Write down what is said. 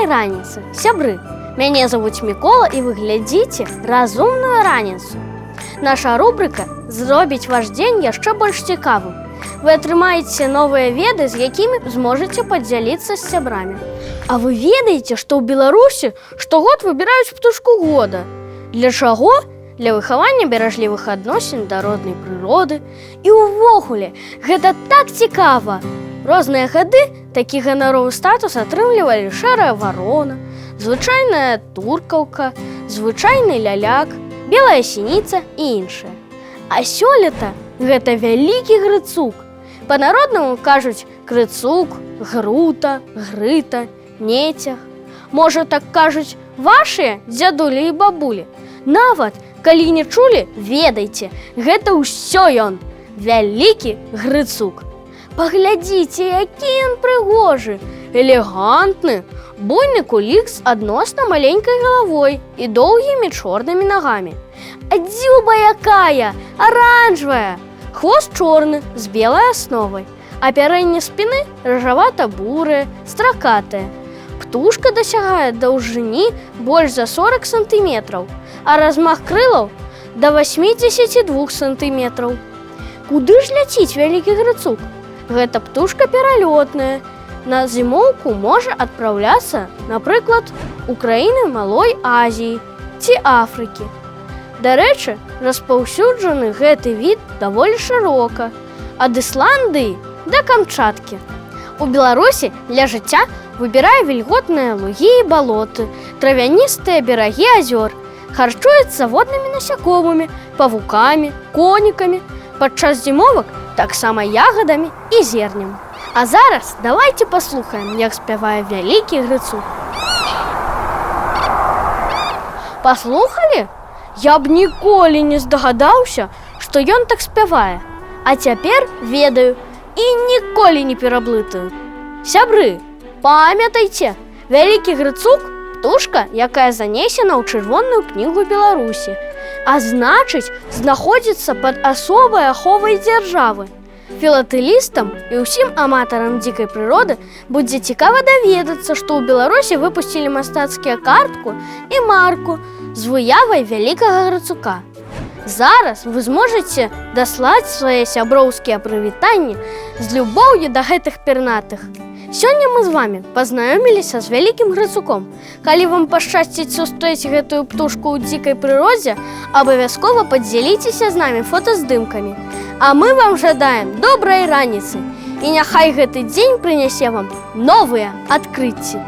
раніцы, сябры! Мяне завуць Мікола, і вы глядзіце разумную раніцу. Наша рубрика зробіць ваш дзень яшчэ больш цікавым. Вы атрымаеце новыя веды, з якімі зможаце падзяліцца з сябрамі. А вы ведаеце, што ў Беларусі штогод выбіраюць птушку года? Для чаго? Для выхавання беражлівых адносін да роднай прыроды. І ўвогуле, гэта так цікава! Розныя гады такі ганаровы статус атрымлівалі шэрая варона, звычайная туркаўка, звычайны ляляк, белая сініца і іншае. А сёлета гэта вялікі грыцук. Па-народнаму кажуць крыцук, грута, грыта, нецяг. Можа, так кажуць вашыя дзядулі і бабулі. Нават, калі не чулі, ведайце, гэта ўсё ён, вялікі грыцук. Паглядзіце, які ён прыгожы, элегантны, буйны кулік з адносна маленькай галавой і доўгімі чорнымі нагамі. А дзюба якая, аранжавая! Хвост чорны, з белай асновай, апярэнне спіны рыжавата-бурае, стракатае. Птушка дасягае даўжыні больш за 40 сантыметраў, а размах крылаў да 82 сантыметраў. Куды ж ляціць вялікі грыцук? Гэта птушка пералётная. На зімоўку можа адпраўляцца, напрыклад, у краіны Малой Азіі ці Афрыкі. Дарэчы, распаўсюджаны гэты від даволі шырока, ад Ісландыі да Камчаткі. У Беларусі для жыцця выбірае вільготныя лугі і балоты, травяністыя берагі азёр, харчуецца воднымі насякомымі, павукамі, конікамі, падчас зімовак таксама ягадамі і зернем. А зараз давайце паслухаем, як спявае вялікі грыцук. Паслухалі? Я б ніколі не здагадаўся, што ён так спявае. А цяпер ведаю і ніколі не пераблытаю. Сябры, памятайце, вялікі грыцук – птушка, якая занесена ў чырвоную кнігу Беларусі, а значыць, знаходзіцца пад асобай аховай дзяржавы. Філатэлістам і ўсім аматарам дзікай прыроды будзе цікава даведацца, што ў Беларусі выпусцілі мастацкія картку і марку з выявай вялікага грыцука. Зараз вы зможаце даслаць свае сяброўскія прывітанні з любоўю да гэтых пернатых. Сёння мы з вамі пазнаёміліся з вялікім грыцуком. Калі вам пашчасціць сустрэць гэтую птушку ў дзікай прыродзе, абавязкова падзяліцеся з намі фотаздымкамі. А мы вам жадаем добрай раніцы, і няхай гэты дзень прынясе вам новыя адкрыцці.